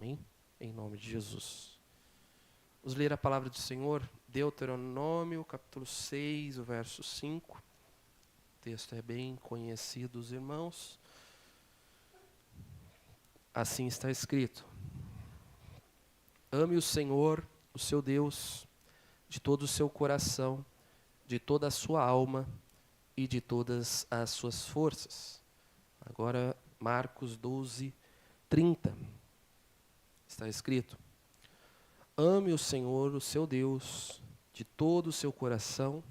Amém? Em nome de Jesus. Vamos ler a palavra do Senhor, Deuteronômio, capítulo 6, o verso 5. O texto é bem conhecido dos irmãos. Assim está escrito: ame o Senhor, o seu Deus, de todo o seu coração, de toda a sua alma e de todas as suas forças. Agora, Marcos 12, 30. Está escrito: ame o Senhor, o seu Deus, de todo o seu coração,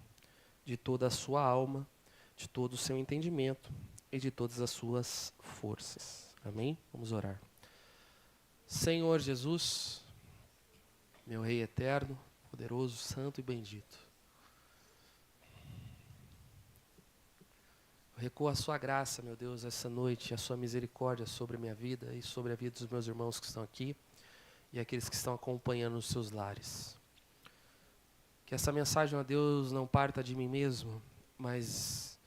de toda a sua alma, de todo o seu entendimento e de todas as suas forças. Amém? Vamos orar. Senhor Jesus, meu Rei eterno, poderoso, santo e bendito, eu recuo a sua graça, meu Deus, essa noite, a sua misericórdia sobre a minha vida e sobre a vida dos meus irmãos que estão aqui e aqueles que estão acompanhando os seus lares. Que essa mensagem, ó Deus, não parta de mim mesmo, mas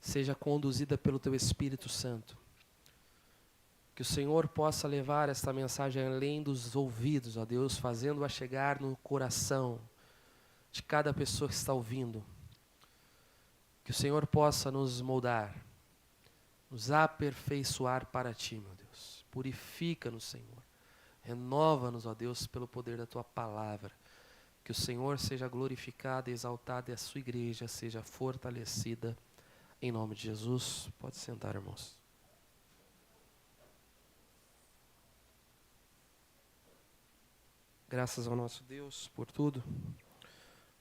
seja conduzida pelo Teu Espírito Santo. Que o Senhor possa levar esta mensagem além dos ouvidos, ó Deus, fazendo-a chegar no coração de cada pessoa que está ouvindo. Que o Senhor possa nos moldar, nos aperfeiçoar para Ti, meu Deus. Purifica-nos, Senhor. Renova-nos, ó Deus, pelo poder da Tua palavra. Que o Senhor seja glorificado e exaltado e a sua igreja seja fortalecida. Em nome de Jesus. Pode sentar, irmãos. Graças ao nosso Deus por tudo,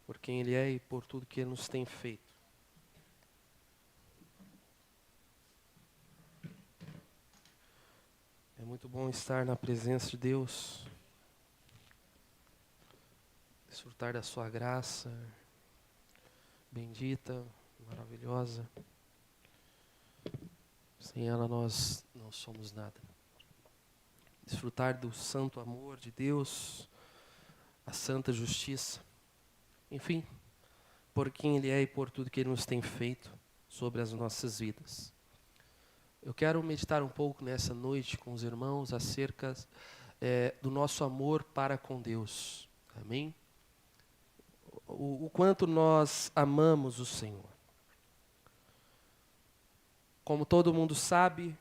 por quem Ele é e por tudo que Ele nos tem feito. É muito bom estar na presença de Deus, desfrutar da sua graça, bendita, maravilhosa. Sem ela nós não somos nada. Desfrutar do santo amor de Deus, a santa justiça, enfim, por quem Ele é e por tudo que Ele nos tem feito sobre as nossas vidas. Eu quero meditar um pouco nessa noite com os irmãos acerca do nosso amor para com Deus. Amém? O quanto nós amamos o Senhor. Como todo mundo sabe,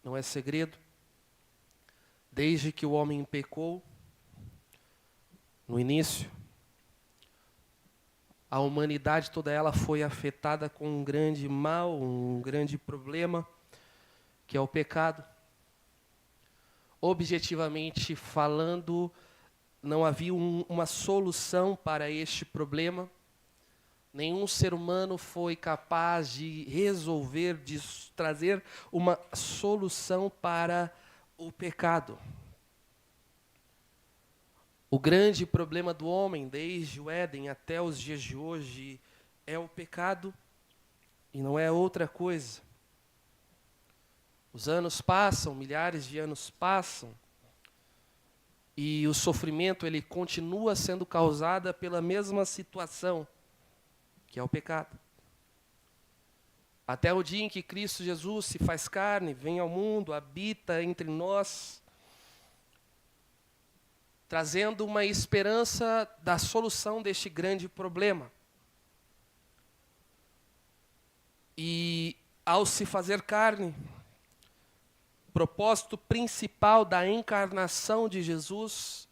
não é segredo, desde que o homem pecou, no início, a humanidade toda ela foi afetada com um grande mal, um grande problema, que é o pecado. Objetivamente falando, não havia uma solução para este problema. Nenhum ser humano foi capaz de resolver, de trazer uma solução para o pecado. O grande problema do homem, desde o Éden até os dias de hoje, é o pecado e não é outra coisa. Os anos passam, milhares de anos passam, e o sofrimento ele continua sendo causado pela mesma situação, que é o pecado. Até o dia em que Cristo Jesus se faz carne, vem ao mundo, habita entre nós, trazendo uma esperança da solução deste grande problema. E ao se fazer carne, o propósito principal da encarnação de Jesus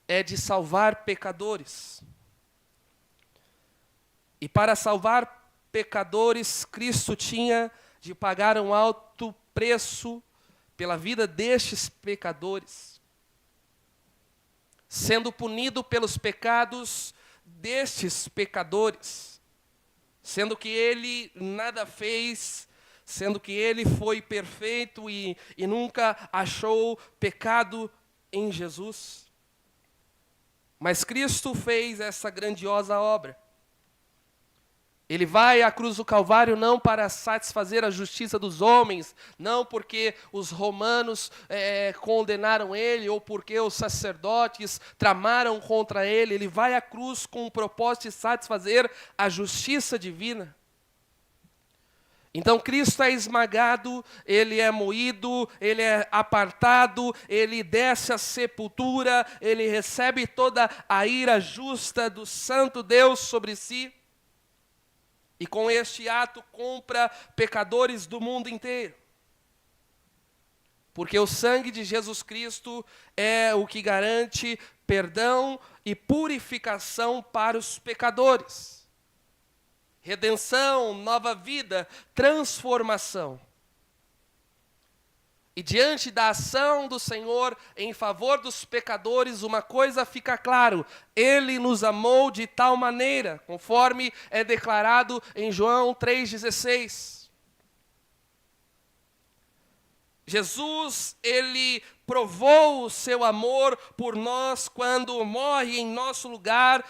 é de salvar pecadores. E para salvar pecadores, Cristo tinha de pagar um alto preço pela vida destes pecadores, sendo punido pelos pecados destes pecadores, sendo que Ele nada fez, sendo que Ele foi perfeito e nunca achou pecado em Jesus. Mas Cristo fez essa grandiosa obra. Ele vai à cruz do Calvário não para satisfazer a justiça dos homens, não porque os romanos condenaram ele ou porque os sacerdotes tramaram contra ele. Ele vai à cruz com o propósito de satisfazer a justiça divina. Então Cristo é esmagado, ele é moído, ele é apartado, ele desce à sepultura, ele recebe toda a ira justa do Santo Deus sobre si. E com este ato compra pecadores do mundo inteiro. Porque o sangue de Jesus Cristo é o que garante perdão e purificação para os pecadores. Redenção, nova vida, transformação. E diante da ação do Senhor em favor dos pecadores, uma coisa fica claro: Ele nos amou de tal maneira, conforme é declarado em João 3,16. Jesus, ele provou o seu amor por nós quando morre em nosso lugar,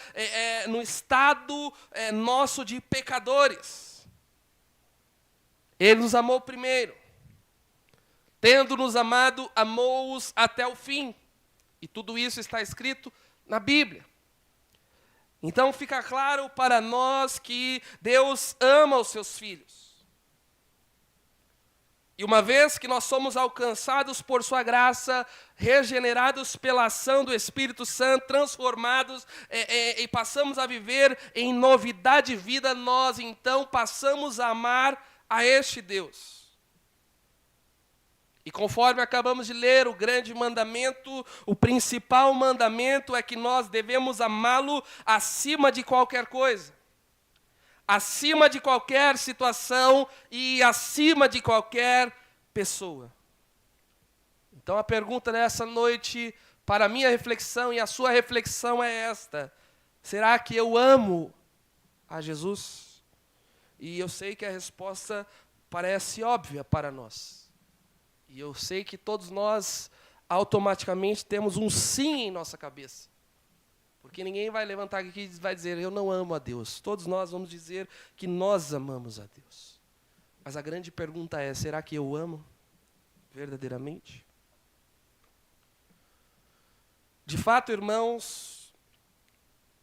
no estado nosso de pecadores. Ele nos amou primeiro. Tendo-nos amado, amou-os até o fim. E tudo isso está escrito na Bíblia. Então fica claro para nós que Deus ama os seus filhos. E uma vez que nós somos alcançados por sua graça, regenerados pela ação do Espírito Santo, transformados e passamos a viver em novidade de vida, nós então passamos a amar a este Deus. E conforme acabamos de ler o grande mandamento, o principal mandamento é que nós devemos amá-lo acima de qualquer coisa. Acima de qualquer situação e acima de qualquer pessoa. Então a pergunta dessa noite, para a minha reflexão e a sua reflexão é esta: será que eu amo a Jesus? E eu sei que a resposta parece óbvia para nós. E eu sei que todos nós automaticamente temos um sim em nossa cabeça. Porque ninguém vai levantar aqui e vai dizer, eu não amo a Deus. Todos nós vamos dizer que nós amamos a Deus. Mas a grande pergunta é, será que eu amo verdadeiramente? De fato, irmãos,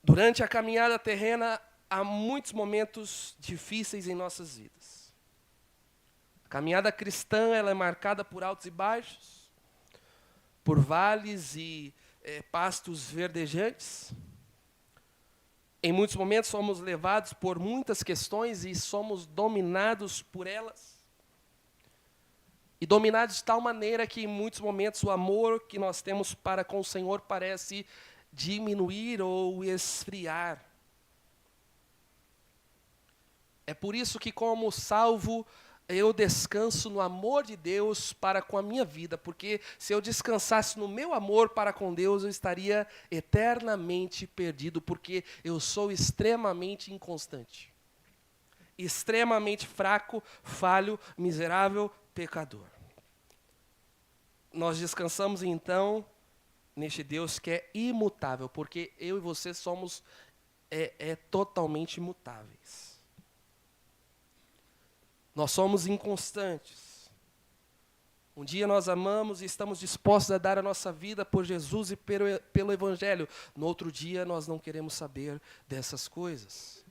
durante a caminhada terrena, há muitos momentos difíceis em nossas vidas. A caminhada cristã, ela é marcada por altos e baixos, por vales e pastos verdejantes. Em muitos momentos somos levados por muitas questões e somos dominados por elas. E dominados de tal maneira que em muitos momentos o amor que nós temos para com o Senhor parece diminuir ou esfriar. É por isso que, como salvo, eu descanso no amor de Deus para com a minha vida, porque se eu descansasse no meu amor para com Deus, eu estaria eternamente perdido, porque eu sou extremamente inconstante, extremamente fraco, falho, miserável, pecador. Nós descansamos então neste Deus que é imutável, porque eu e você somos totalmente imutáveis. Nós somos inconstantes. Um dia nós amamos e estamos dispostos a dar a nossa vida por Jesus e pelo Evangelho. No outro dia nós não queremos saber dessas coisas.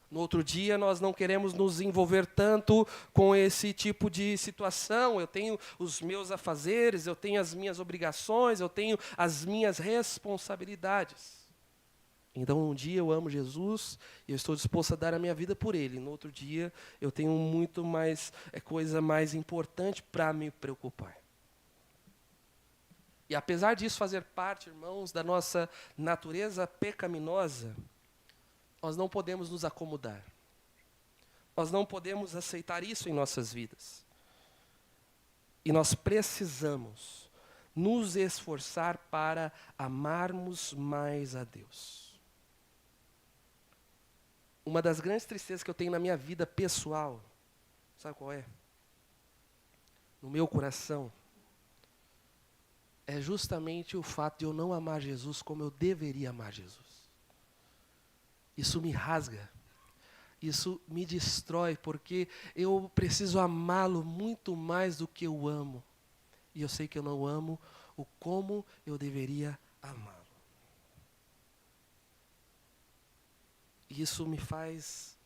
No outro dia nós não queremos nos envolver tanto com esse tipo de situação. Eu tenho os meus afazeres, eu tenho as minhas obrigações, eu tenho as minhas responsabilidades. Então, um dia eu amo Jesus e eu estou disposto a dar a minha vida por Ele. No outro dia, eu tenho muito mais, coisa mais importante para me preocupar. E apesar disso fazer parte, irmãos, da nossa natureza pecaminosa, nós não podemos nos acomodar. Nós não podemos aceitar isso em nossas vidas. E nós precisamos nos esforçar para amarmos mais a Deus. Uma das grandes tristezas que eu tenho na minha vida pessoal, sabe qual é? No meu coração, é justamente o fato de eu não amar Jesus como eu deveria amar Jesus. Isso me rasga, isso me destrói, porque eu preciso amá-lo muito mais do que eu amo. E eu sei que eu não amo o como eu deveria amá-lo. E isso me faz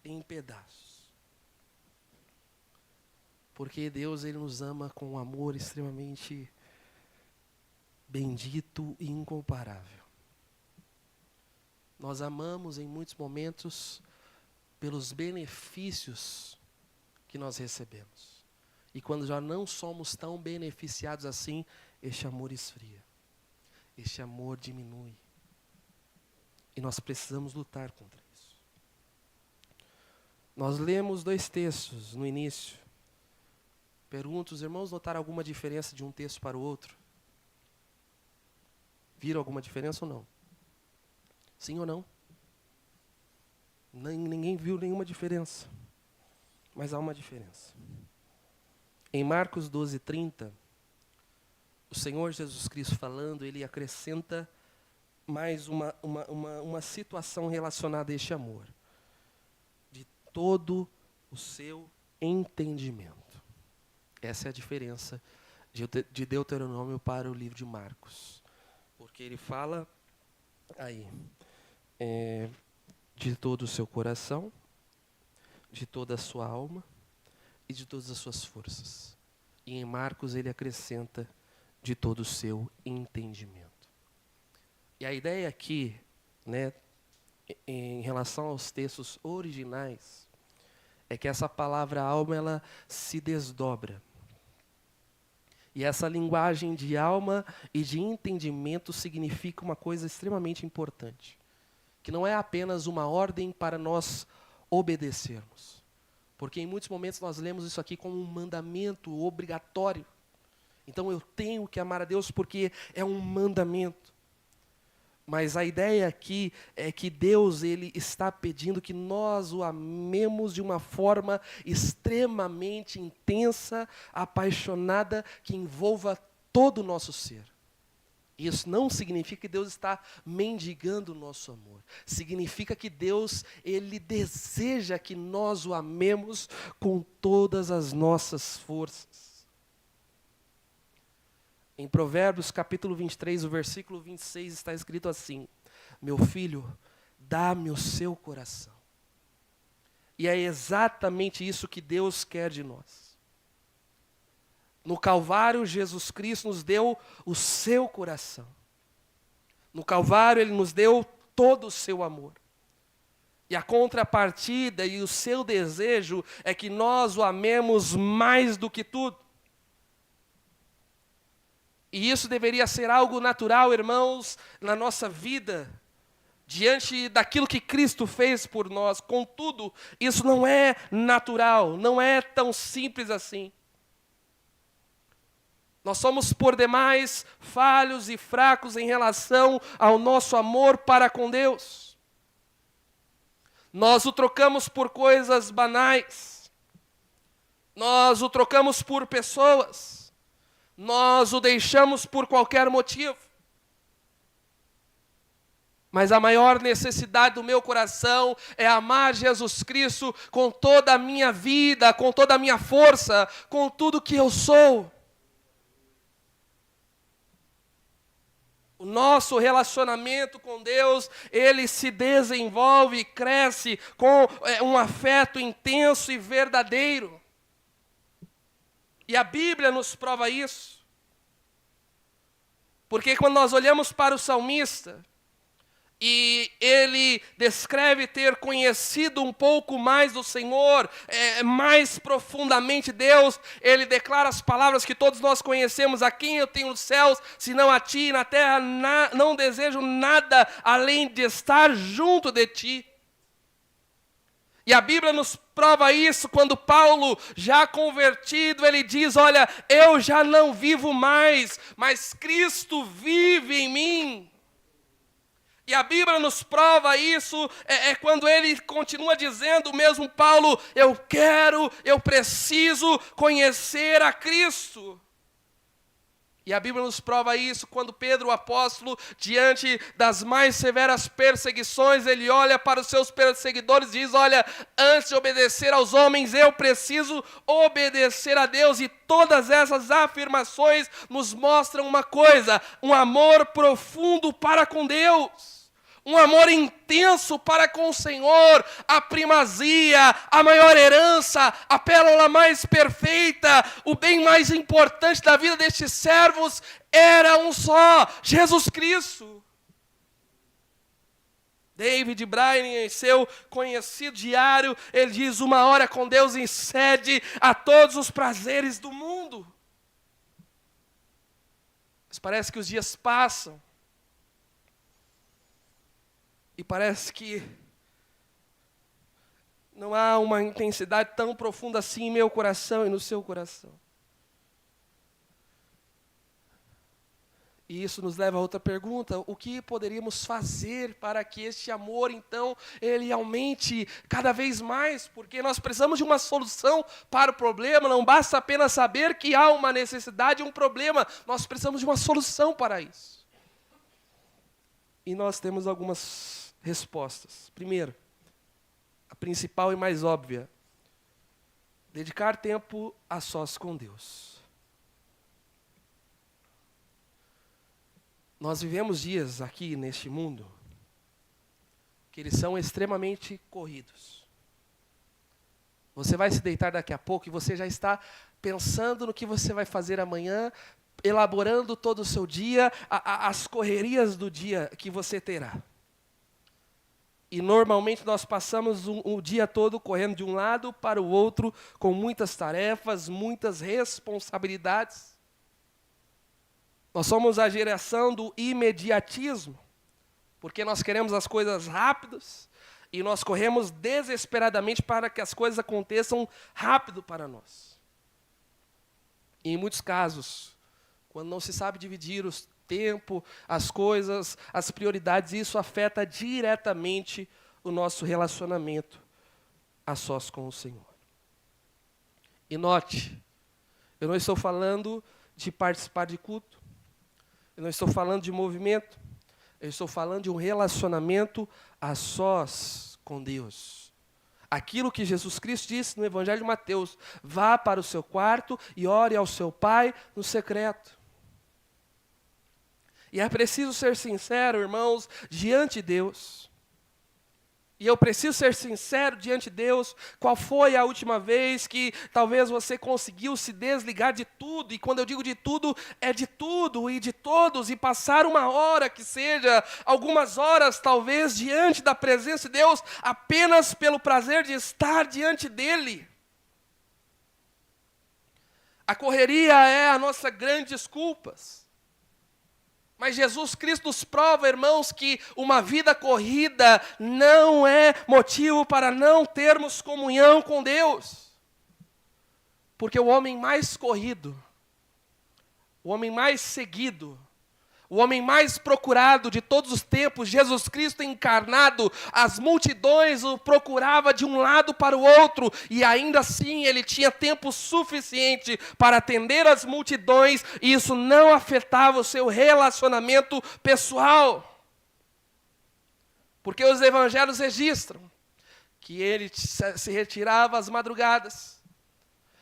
em pedaços. Porque Deus, Ele nos ama com um amor extremamente bendito e incomparável. Nós amamos em muitos momentos pelos benefícios que nós recebemos. E quando já não somos tão beneficiados assim, este amor esfria. Este amor diminui. E nós precisamos lutar contra isso. Nós lemos 2 textos no início. Pergunto, os irmãos notaram alguma diferença de um texto para o outro? Viram alguma diferença ou não? Sim ou não? Ninguém viu nenhuma diferença. Mas há uma diferença. Em Marcos 12:30, o Senhor Jesus Cristo falando, Ele acrescenta mais uma situação relacionada a este amor. De todo o seu entendimento. Essa é a diferença de Deuteronômio para o livro de Marcos. Porque ele fala aí, de todo o seu coração, de toda a sua alma e de todas as suas forças. E em Marcos ele acrescenta de todo o seu entendimento. E a ideia aqui, né, em relação aos textos originais, é que essa palavra alma, ela se desdobra. E essa linguagem de alma e de entendimento significa uma coisa extremamente importante. Que não é apenas uma ordem para nós obedecermos. Porque em muitos momentos nós lemos isso aqui como um mandamento obrigatório. Então eu tenho que amar a Deus porque é um mandamento. Mas a ideia aqui é que Deus, Ele está pedindo que nós o amemos de uma forma extremamente intensa, apaixonada, que envolva todo o nosso ser. Isso não significa que Deus está mendigando o nosso amor. Significa que Deus, Ele deseja que nós o amemos com todas as nossas forças. Em Provérbios capítulo 23, o versículo 26 está escrito assim: meu filho, dá-me o seu coração. E é exatamente isso que Deus quer de nós. No Calvário, Jesus Cristo nos deu o seu coração. No Calvário, Ele nos deu todo o seu amor. E a contrapartida e o seu desejo é que nós o amemos mais do que tudo. E isso deveria ser algo natural, irmãos, na nossa vida, diante daquilo que Cristo fez por nós. Contudo, isso não é natural, não é tão simples assim. Nós somos por demais falhos e fracos em relação ao nosso amor para com Deus. Nós o trocamos por coisas banais. Nós o trocamos por pessoas. Nós o deixamos por qualquer motivo. Mas a maior necessidade do meu coração é amar Jesus Cristo com toda a minha vida, com toda a minha força, com tudo que eu sou. O nosso relacionamento com Deus, ele se desenvolve e cresce com um afeto intenso e verdadeiro. E a Bíblia nos prova isso. Porque quando nós olhamos para o salmista, e ele descreve ter conhecido um pouco mais do Senhor, mais profundamente Deus, ele declara as palavras que todos nós conhecemos: a quem eu tenho nos céus, senão a ti, e na terra não desejo nada além de estar junto de ti. E a Bíblia nos prova isso quando Paulo, já convertido, ele diz: olha, eu já não vivo mais, mas Cristo vive em mim. E a Bíblia nos prova isso, quando ele continua dizendo, mesmo Paulo: eu preciso conhecer a Cristo. E a Bíblia nos prova isso quando Pedro, o apóstolo, diante das mais severas perseguições, ele olha para os seus perseguidores e diz: olha, antes de obedecer aos homens, eu preciso obedecer a Deus. E todas essas afirmações nos mostram uma coisa: um amor profundo para com Deus. Um amor intenso para com o Senhor, a primazia, a maior herança, a pérola mais perfeita, o bem mais importante da vida destes servos era um só, Jesus Cristo. David Brainerd, em seu conhecido diário, ele diz: 1 hora com Deus excede a todos os prazeres do mundo. Mas parece que os dias passam. E parece que não há uma intensidade tão profunda assim em meu coração e no seu coração. E isso nos leva a outra pergunta: o que poderíamos fazer para que este amor, então, ele aumente cada vez mais? Porque nós precisamos de uma solução para o problema, não basta apenas saber que há uma necessidade, um problema, nós precisamos de uma solução para isso. E nós temos algumas respostas. Primeiro, a principal e mais óbvia: dedicar tempo a sós com Deus. Nós vivemos dias aqui neste mundo que eles são extremamente corridos. Você vai se deitar daqui a pouco e você já está pensando no que você vai fazer amanhã, elaborando todo o seu dia, as correrias do dia que você terá. E normalmente nós passamos o dia todo correndo de um lado para o outro, com muitas tarefas, muitas responsabilidades. Nós somos a geração do imediatismo, porque nós queremos as coisas rápidas e nós corremos desesperadamente para que as coisas aconteçam rápido para nós. E em muitos casos, quando não se sabe dividir o tempo, as coisas, as prioridades, isso afeta diretamente o nosso relacionamento a sós com o Senhor. E note, eu não estou falando de participar de culto, eu não estou falando de movimento, eu estou falando de um relacionamento a sós com Deus. Aquilo que Jesus Cristo disse no Evangelho de Mateus: vá para o seu quarto e ore ao seu Pai no secreto. E é preciso ser sincero, irmãos, diante de Deus. E eu preciso ser sincero diante de Deus. Qual foi a última vez que talvez você conseguiu se desligar de tudo? E quando eu digo de tudo, é de tudo e de todos. E passar 1 hora, que seja, algumas horas talvez, diante da presença de Deus, apenas pelo prazer de estar diante dEle. A correria é a nossa grande desculpa. Mas Jesus Cristo nos prova, irmãos, que uma vida corrida não é motivo para não termos comunhão com Deus. Porque o homem mais corrido, o homem mais seguido, o homem mais procurado de todos os tempos, Jesus Cristo encarnado, as multidões o procuravam de um lado para o outro, e ainda assim ele tinha tempo suficiente para atender as multidões, e isso não afetava o seu relacionamento pessoal. Porque os evangelhos registram que ele se retirava às madrugadas,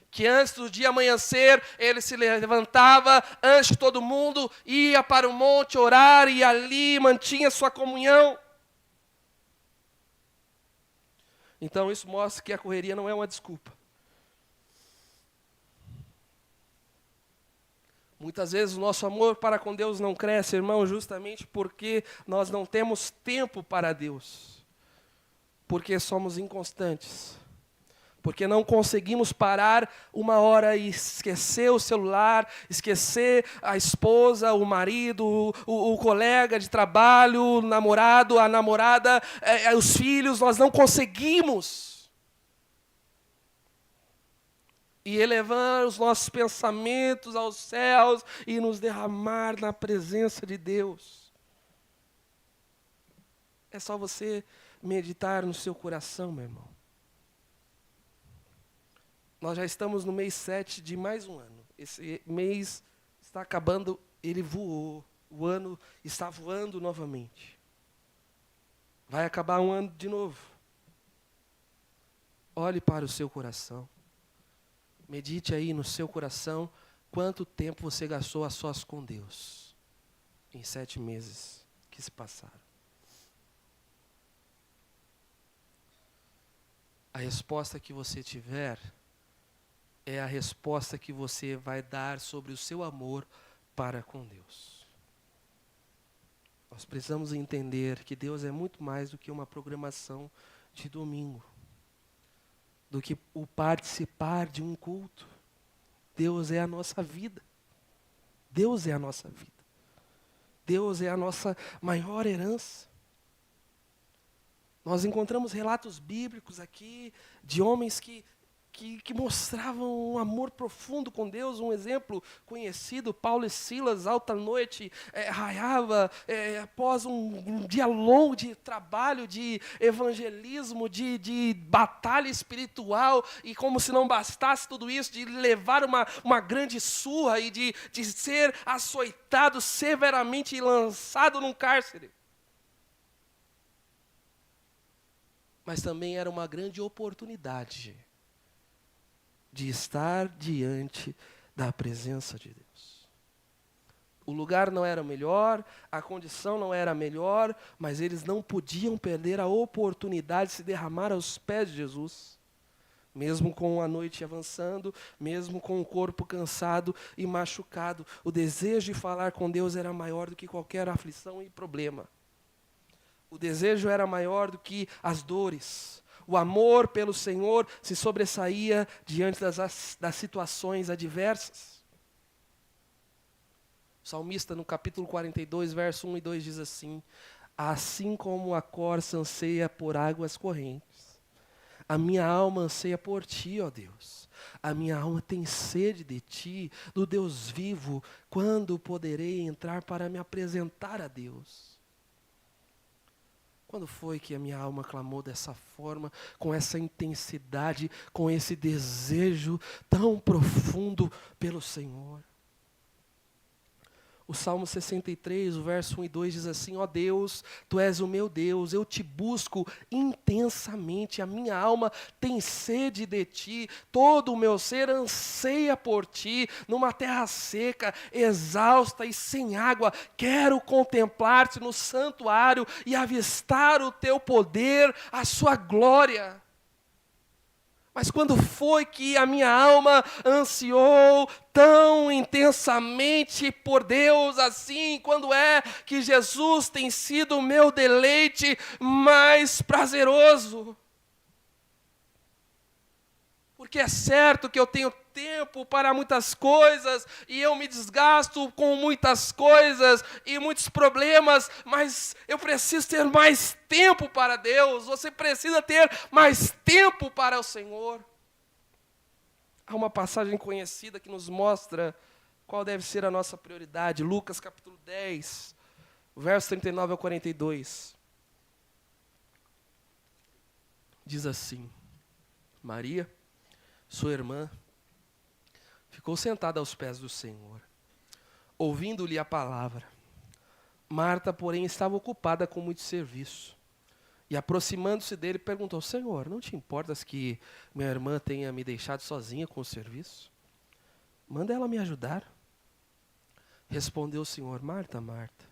que antes do dia amanhecer, ele se levantava antes de todo mundo, ia para o monte orar e ali mantinha sua comunhão. Então isso mostra que a correria não é uma desculpa. Muitas vezes o nosso amor para com Deus não cresce, irmão, justamente porque nós não temos tempo para Deus. Porque somos inconstantes. Porque não conseguimos parar 1 hora e esquecer o celular, esquecer a esposa, o marido, o colega de trabalho, o namorado, a namorada, os filhos. Nós não conseguimos. E elevar os nossos pensamentos aos céus e nos derramar na presença de Deus. É só você meditar no seu coração, meu irmão. Nós já estamos no mês 7 de mais um ano. Esse mês está acabando, ele voou. O ano está voando novamente. Vai acabar um ano de novo. Olhe para o seu coração. Medite aí no seu coração quanto tempo você gastou a sós com Deus em 7 meses que se passaram. A resposta que você tiver é a resposta que você vai dar sobre o seu amor para com Deus. Nós precisamos entender que Deus é muito mais do que uma programação de domingo, do que o participar de um culto. Deus é a nossa vida. Deus é a nossa vida. Deus é a nossa maior herança. Nós encontramos relatos bíblicos aqui de homens que mostravam um amor profundo com Deus. Um exemplo conhecido, Paulo e Silas, alta noite, raiava, após um dia longo de trabalho, de evangelismo, de batalha espiritual, e como se não bastasse tudo isso, de levar uma grande surra e de ser açoitado severamente e lançado num cárcere. Mas também era uma grande oportunidade de estar diante da presença de Deus. O lugar não era o melhor, a condição não era a melhor, mas eles não podiam perder a oportunidade de se derramar aos pés de Jesus. Mesmo com a noite avançando, mesmo com o corpo cansado e machucado, o desejo de falar com Deus era maior do que qualquer aflição e problema. O desejo era maior do que as dores. O amor pelo Senhor se sobressaía diante das situações adversas. O salmista, no capítulo 42, verso 1 e 2, diz assim: assim como a corça anseia por águas correntes, a minha alma anseia por ti, ó Deus. A minha alma tem sede de ti, do Deus vivo. Quando poderei entrar para me apresentar a Deus? Quando foi que a minha alma clamou dessa forma, com essa intensidade, com esse desejo tão profundo pelo Senhor? O Salmo 63, o verso 1 e 2 diz assim: ó Deus, Tu és o meu Deus, eu te busco intensamente, a minha alma tem sede de Ti, todo o meu ser anseia por Ti, numa terra seca, exausta e sem água, quero contemplar-Te no santuário e avistar o Teu poder, a Sua glória. Mas quando foi que a minha alma ansiou tão intensamente por Deus assim? Quando é que Jesus tem sido o meu deleite mais prazeroso? Porque é certo que eu tenho tempo para muitas coisas e eu me desgasto com muitas coisas e muitos problemas, mas eu preciso ter mais tempo para Deus. Você precisa ter mais tempo para o Senhor. Há uma passagem conhecida que nos mostra qual deve ser a nossa prioridade. Lucas capítulo 10, verso 39 ao 42. Diz assim: Maria, sua irmã, ficou sentada aos pés do Senhor, ouvindo-lhe a palavra. Marta, porém, estava ocupada com muito serviço. E aproximando-se dele, perguntou: Senhor, não te importas que minha irmã tenha me deixado sozinha com o serviço? Manda ela me ajudar. Respondeu o Senhor: Marta, Marta,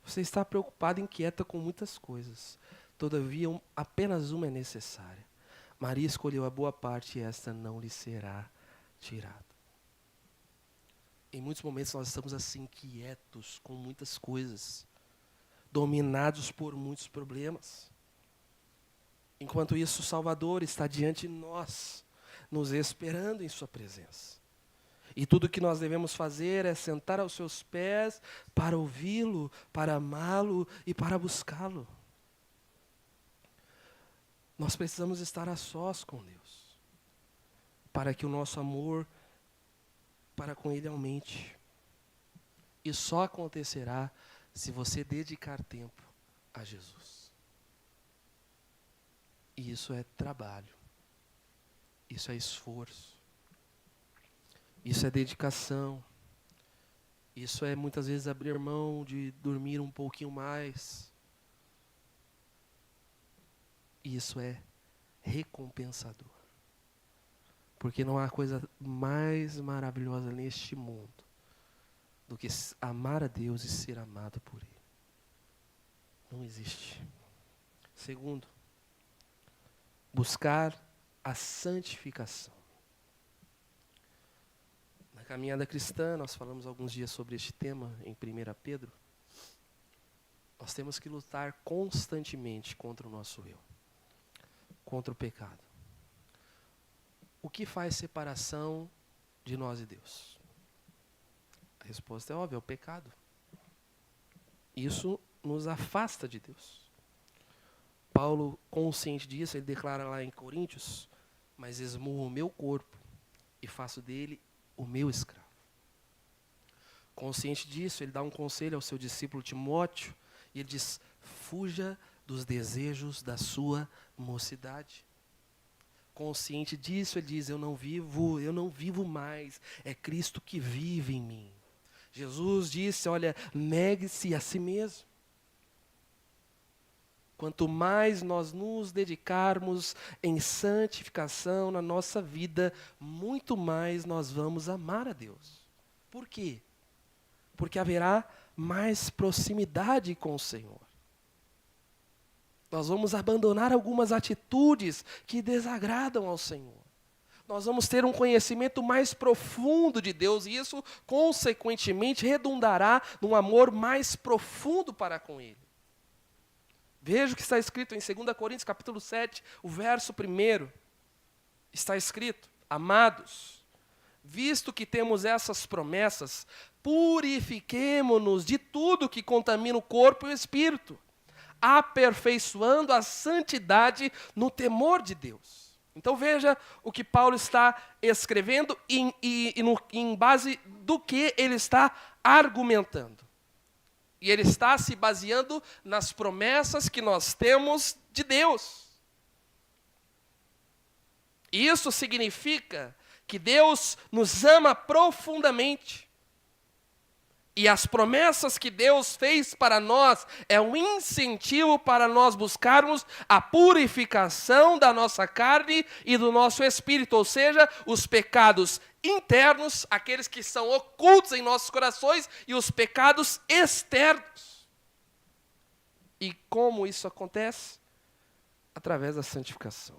você está preocupada e inquieta com muitas coisas. Todavia, apenas uma é necessária. Maria escolheu a boa parte e esta não lhe será tirada. Em muitos momentos nós estamos assim, inquietos com muitas coisas, dominados por muitos problemas. Enquanto isso, o Salvador está diante de nós, nos esperando em sua presença. E tudo o que nós devemos fazer é sentar aos seus pés para ouvi-lo, para amá-lo e para buscá-lo. Nós precisamos estar a sós com Deus, para que o nosso amor para com Ele aumente. E só acontecerá se você dedicar tempo a Jesus. E isso é trabalho, isso é esforço, isso é dedicação, isso é muitas vezes abrir mão de dormir um pouquinho mais. Isso é recompensador. Porque não há coisa mais maravilhosa neste mundo do que amar a Deus e ser amado por Ele. Não existe. Segundo, buscar a santificação. Na caminhada cristã, nós falamos alguns dias sobre este tema em 1 Pedro. Nós temos que lutar constantemente contra o nosso eu, contra o pecado. O que faz separação de nós e Deus? A resposta é óbvia, é o pecado. Isso nos afasta de Deus. Paulo, consciente disso, ele declara lá em Coríntios: mas esmurro o meu corpo e faço dele o meu escravo. Consciente disso, ele dá um conselho ao seu discípulo Timóteo, e ele diz: fuja dos desejos da sua mocidade. Consciente disso, ele diz: eu não vivo mais, é Cristo que vive em mim. Jesus disse: olha, negue-se a si mesmo. Quanto mais nós nos dedicarmos em santificação na nossa vida, muito mais nós vamos amar a Deus. Por quê? Porque haverá mais proximidade com o Senhor. Nós vamos abandonar algumas atitudes que desagradam ao Senhor. Nós vamos ter um conhecimento mais profundo de Deus, e isso, consequentemente, redundará num amor mais profundo para com Ele. Veja o que está escrito em 2 Coríntios, capítulo 7, o verso 1. Está escrito: amados, visto que temos essas promessas, purifiquemo-nos de tudo que contamina o corpo e o espírito, aperfeiçoando a santidade no temor de Deus. Então veja o que Paulo está escrevendo em base do que ele está argumentando. E ele está se baseando nas promessas que nós temos de Deus. Isso significa que Deus nos ama profundamente. E as promessas que Deus fez para nós é um incentivo para nós buscarmos a purificação da nossa carne e do nosso espírito, ou seja, os pecados internos, aqueles que são ocultos em nossos corações, e os pecados externos. E como isso acontece? Através da santificação.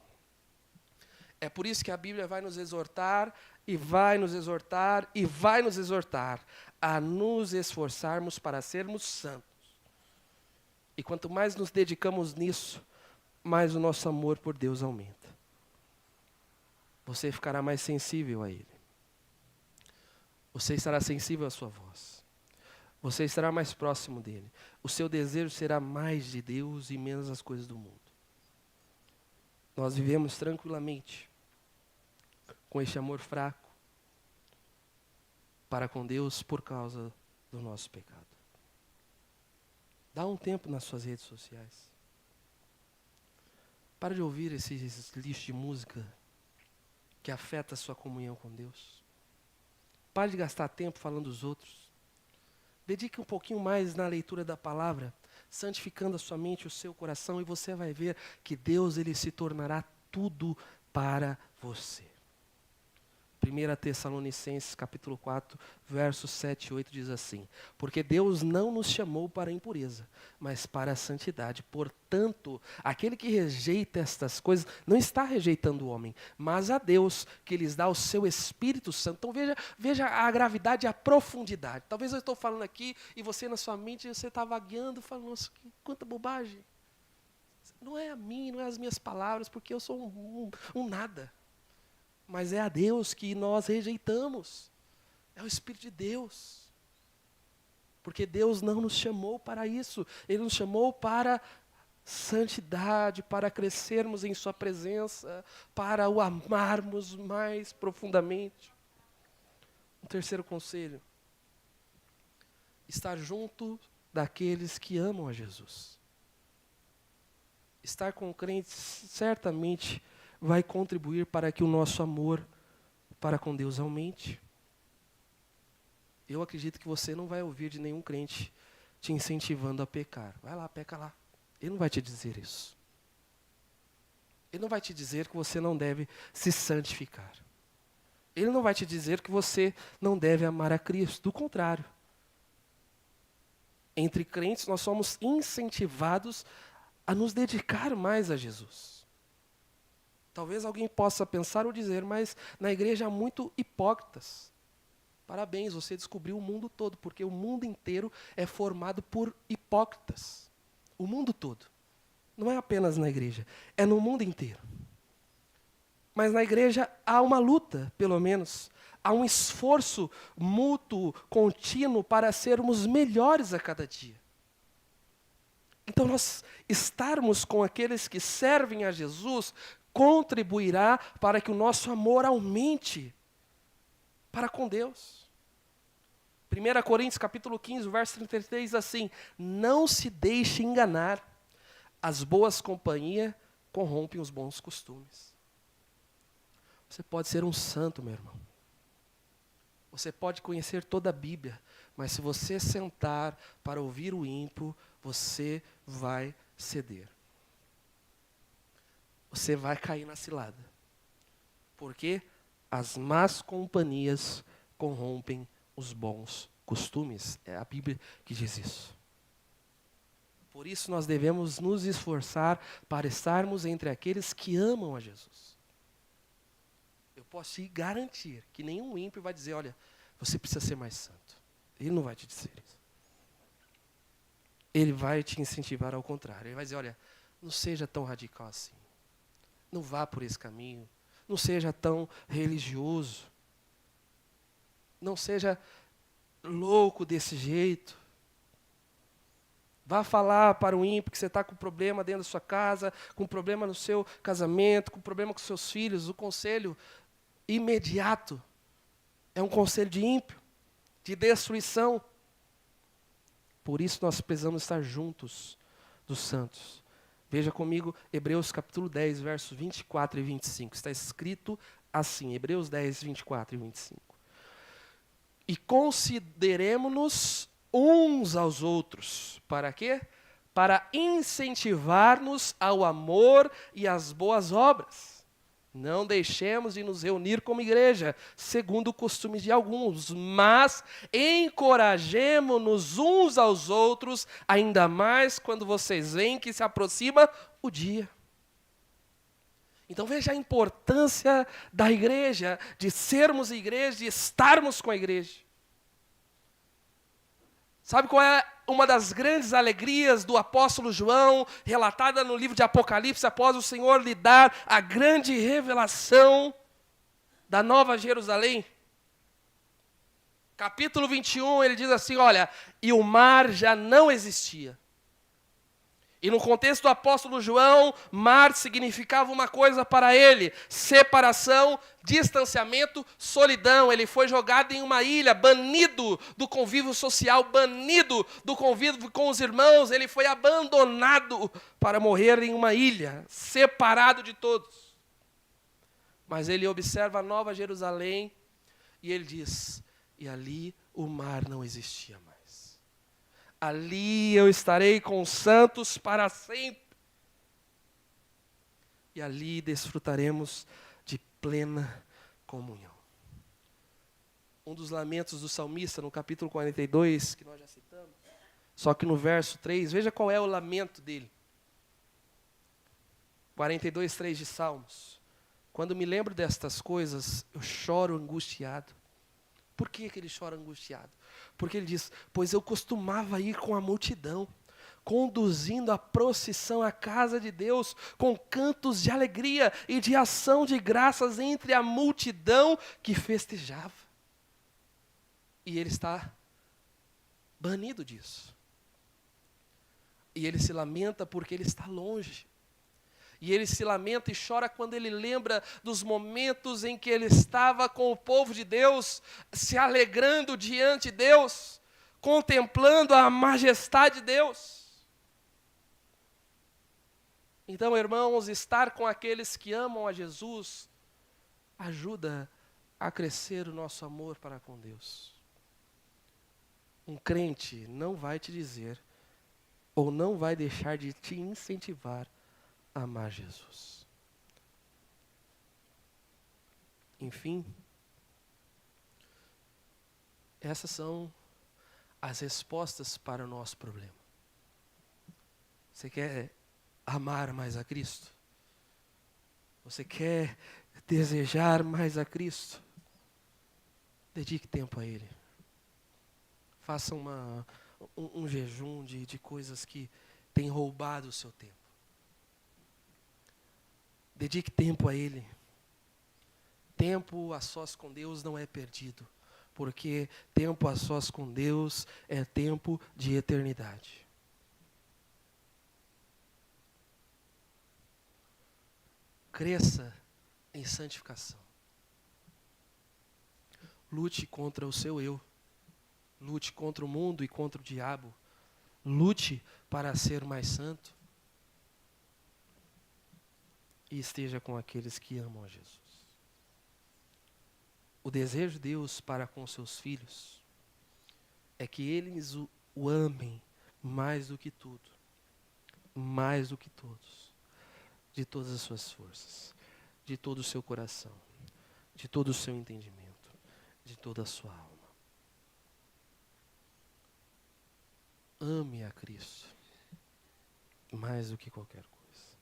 É por isso que a Bíblia vai nos exortar, e vai nos exortar, e vai nos exortar a nos esforçarmos para sermos santos. E quanto mais nos dedicamos nisso, mais o nosso amor por Deus aumenta. Você ficará mais sensível a Ele. Você estará sensível à sua voz. Você estará mais próximo dEle. O seu desejo será mais de Deus e menos das coisas do mundo. Nós vivemos tranquilamente com este amor fraco para com Deus por causa do nosso pecado. Dá um tempo nas suas redes sociais. Para de ouvir esses lixos de música que afeta a sua comunhão com Deus. Pare de gastar tempo falando dos outros. Dedique um pouquinho mais na leitura da palavra, santificando a sua mente, o seu coração, e você vai ver que Deus, ele se tornará tudo para você. 1 Tessalonicenses, capítulo 4, versos 7 e 8 diz assim: porque Deus não nos chamou para a impureza, mas para a santidade. Portanto, aquele que rejeita estas coisas, não está rejeitando o homem, mas a Deus, que lhes dá o seu Espírito Santo. Então veja a gravidade e a profundidade. Talvez eu estou falando aqui, e você na sua mente, você está vagueando, falando: nossa, quanta bobagem. Não é a mim, não é as minhas palavras, porque eu sou um nada. Mas é a Deus que nós rejeitamos. É o Espírito de Deus. Porque Deus não nos chamou para isso. Ele nos chamou para santidade, para crescermos em sua presença, para o amarmos mais profundamente. Um terceiro conselho: estar junto daqueles que amam a Jesus. Estar com crentes certamente vai contribuir para que o nosso amor para com Deus aumente. Eu acredito que você não vai ouvir de nenhum crente te incentivando a pecar. Vai lá, peca lá. Ele não vai te dizer isso. Ele não vai te dizer que você não deve se santificar. Ele não vai te dizer que você não deve amar a Cristo. Do contrário. Entre crentes, nós somos incentivados a nos dedicar mais a Jesus. Talvez alguém possa pensar ou dizer, mas na igreja há muito hipócritas. Parabéns, você descobriu o mundo todo, porque o mundo inteiro é formado por hipócritas. O mundo todo. Não é apenas na igreja, é no mundo inteiro. Mas na igreja há uma luta, pelo menos. Há um esforço mútuo, contínuo, para sermos melhores a cada dia. Então, nós estarmos com aqueles que servem a Jesus contribuirá para que o nosso amor aumente para com Deus. 1 Coríntios capítulo 15, verso 33 diz assim: não se deixe enganar, as boas companhias corrompem os bons costumes. Você pode ser um santo, meu irmão. Você pode conhecer toda a Bíblia, mas se você sentar para ouvir o ímpio, você vai ceder. Você vai cair na cilada. Porque as más companhias corrompem os bons costumes. É a Bíblia que diz isso. Por isso nós devemos nos esforçar para estarmos entre aqueles que amam a Jesus. Eu posso te garantir que nenhum ímpio vai dizer, olha, você precisa ser mais santo. Ele não vai te dizer isso. Ele vai te incentivar ao contrário. Ele vai dizer, olha, não seja tão radical assim. Não vá por esse caminho. Não seja tão religioso. Não seja louco desse jeito. Vá falar para o ímpio que você está com problema dentro da sua casa, com problema no seu casamento, com problema com seus filhos. O conselho imediato é um conselho de ímpio, de destruição. Por isso nós precisamos estar juntos dos santos. Veja comigo Hebreus capítulo 10, versos 24 e 25. Está escrito assim, Hebreus 10, 24 e 25. E consideremo-nos uns aos outros. Para quê? Para incentivar-nos ao amor e às boas obras. Não deixemos de nos reunir como igreja, segundo o costume de alguns, mas encorajemo-nos uns aos outros, ainda mais quando vocês veem que se aproxima o dia. Então veja a importância da igreja, de sermos igreja, de estarmos com a igreja. Sabe qual é uma das grandes alegrias do apóstolo João, relatada no livro de Apocalipse, após o Senhor lhe dar a grande revelação da Nova Jerusalém? Capítulo 21, ele diz assim, olha, e o mar já não existia. E no contexto do apóstolo João, mar significava uma coisa para ele: separação, distanciamento, solidão. Ele foi jogado em uma ilha, banido do convívio social, banido do convívio com os irmãos. Ele foi abandonado para morrer em uma ilha, separado de todos. Mas ele observa a Nova Jerusalém e ele diz, e ali o mar não existia mais. Ali eu estarei com os santos para sempre. E ali desfrutaremos de plena comunhão. Um dos lamentos do salmista, no capítulo 42, que nós já citamos, só que no verso 3, veja qual é o lamento dele. 42, 3 de Salmos. Quando me lembro destas coisas, eu choro angustiado. Por que ele chora angustiado? Porque ele diz, pois eu costumava ir com a multidão, conduzindo a procissão à casa de Deus, com cantos de alegria e de ação de graças entre a multidão que festejava. E ele está banido disso. E ele se lamenta porque ele está longe. E ele se lamenta e chora quando ele lembra dos momentos em que ele estava com o povo de Deus, se alegrando diante de Deus, contemplando a majestade de Deus. Então, irmãos, estar com aqueles que amam a Jesus ajuda a crescer o nosso amor para com Deus. Um crente não vai te dizer, ou não vai deixar de te incentivar a amar Jesus. Enfim, essas são as respostas para o nosso problema. Você quer amar mais a Cristo? Você quer desejar mais a Cristo? Dedique tempo a Ele. Faça um jejum de coisas que têm roubado o seu tempo. Dedique tempo a Ele. Tempo a sós com Deus não é perdido, porque tempo a sós com Deus é tempo de eternidade. Cresça em santificação. Lute contra o seu eu. Lute contra o mundo e contra o diabo. Lute para ser mais santo. E esteja com aqueles que amam a Jesus. O desejo de Deus para com seus filhos é que eles o amem mais do que tudo, mais do que todos, de todas as suas forças, de todo o seu coração, de todo o seu entendimento, de toda a sua alma. Ame a Cristo mais do que qualquer coisa.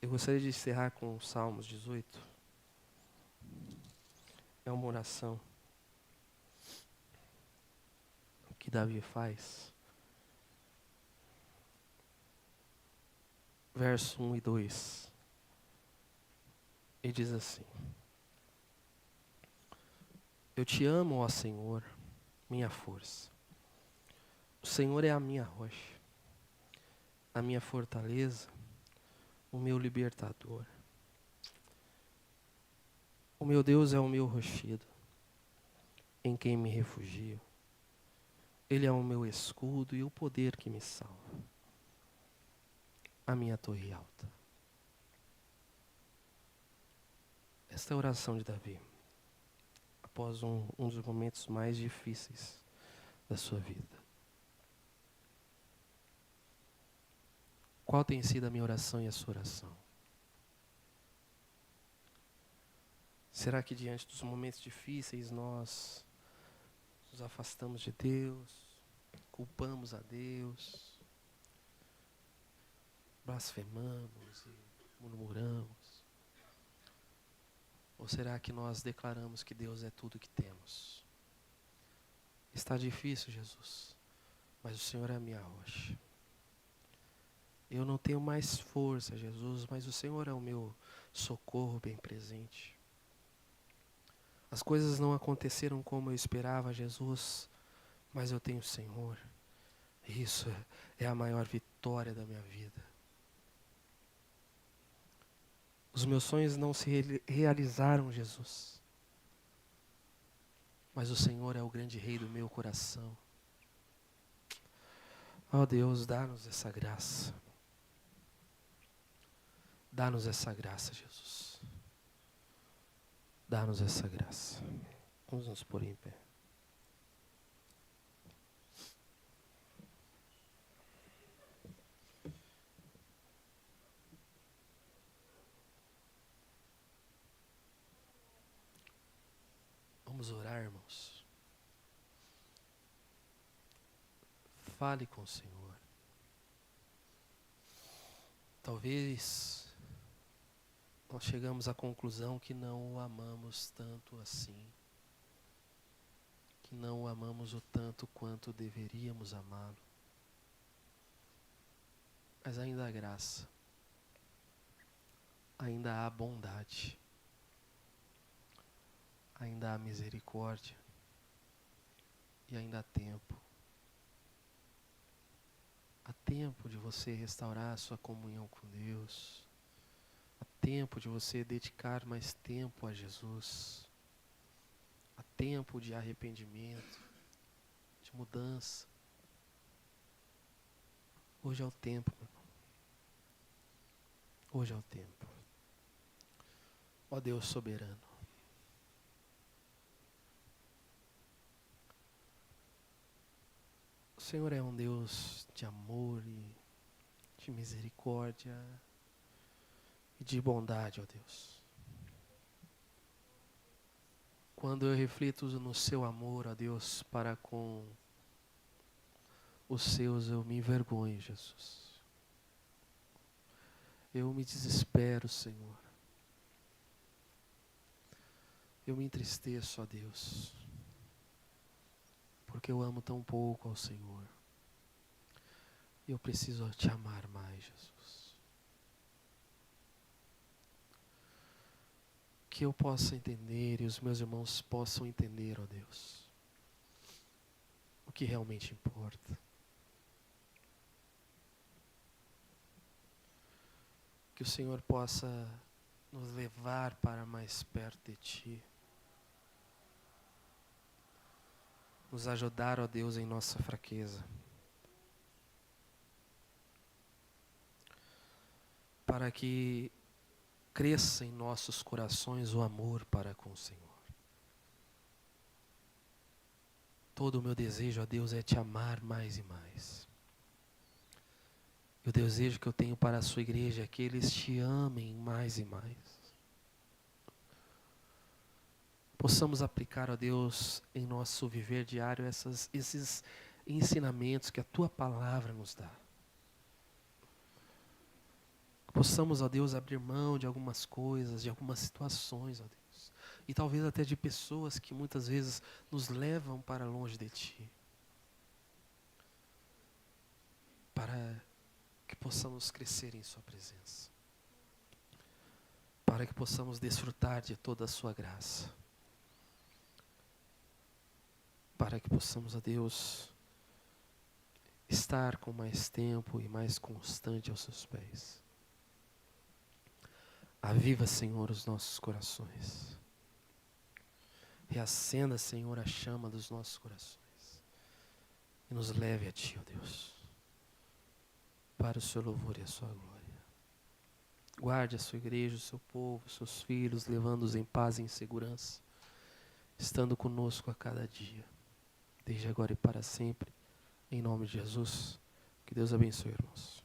Eu gostaria de encerrar com Salmos 18. É uma oração que Davi faz. Verso 1 e 2. Ele diz assim: Eu te amo, ó Senhor, minha força. O Senhor é a minha rocha, a minha fortaleza, o meu libertador. O meu Deus é o meu rochedo, em quem me refugio. Ele é o meu escudo e o poder que me salva. A minha torre alta. Esta é a oração de Davi, após um dos momentos mais difíceis da sua vida. Qual tem sido a minha oração e a sua oração? Será que diante dos momentos difíceis nós nos afastamos de Deus, culpamos a Deus, blasfemamos e murmuramos? Ou será que nós declaramos que Deus é tudo que temos? Está difícil, Jesus, mas o Senhor é a minha rocha. Eu não tenho mais força, Jesus, mas o Senhor é o meu socorro bem presente. As coisas não aconteceram como eu esperava, Jesus, mas eu tenho o Senhor. Isso é a maior vitória da minha vida. Os meus sonhos não se realizaram, Jesus, mas o Senhor é o grande rei do meu coração. Ó Deus, dá-nos essa graça. Dá-nos essa graça, Jesus. Dá-nos essa graça. Vamos nos pôr em pé. Vamos orar, irmãos. Fale com o Senhor. Talvez nós chegamos à conclusão que não o amamos tanto assim. Que não o amamos o tanto quanto deveríamos amá-lo. Mas ainda há graça. Ainda há bondade. Ainda há misericórdia. E ainda há tempo. Há tempo de você restaurar a sua comunhão com Deus. Há tempo de você dedicar mais tempo a Jesus. Há tempo de arrependimento, de mudança. Hoje é o tempo, meu irmão. Hoje é o tempo. Ó Deus soberano. O Senhor é um Deus de amor e de misericórdia e de bondade, ó Deus. Quando eu reflito no seu amor, ó Deus, para com os seus, eu me envergonho, Jesus. Eu me desespero, Senhor. Eu me entristeço, ó Deus, porque eu amo tão pouco ao Senhor. E eu preciso te amar mais, Jesus. Que eu possa entender e os meus irmãos possam entender, ó Deus, o que realmente importa. Que o Senhor possa nos levar para mais perto de Ti. Nos ajudar, ó Deus, em nossa fraqueza. Para que cresça em nossos corações o amor para com o Senhor. Todo o meu desejo, ó Deus, é te amar mais e mais. E o desejo que eu tenho para a sua igreja é que eles te amem mais e mais. Possamos aplicar, ó Deus, em nosso viver diário esses ensinamentos que a tua palavra nos dá. Possamos, ó Deus, abrir mão de algumas coisas, de algumas situações, ó Deus. E talvez até de pessoas que muitas vezes nos levam para longe de Ti. Para que possamos crescer em Sua presença. Para que possamos desfrutar de toda a Sua graça. Para que possamos, ó Deus, estar com mais tempo e mais constante aos Seus pés. Aviva, Senhor, os nossos corações. Reacenda, Senhor, a chama dos nossos corações. E nos leve a Ti, ó Deus, para o Seu louvor e a Sua glória. Guarde a Sua igreja, o Seu povo, os Seus filhos, levando-os em paz e em segurança, estando conosco a cada dia, desde agora e para sempre. Em nome de Jesus, que Deus abençoe, irmãos.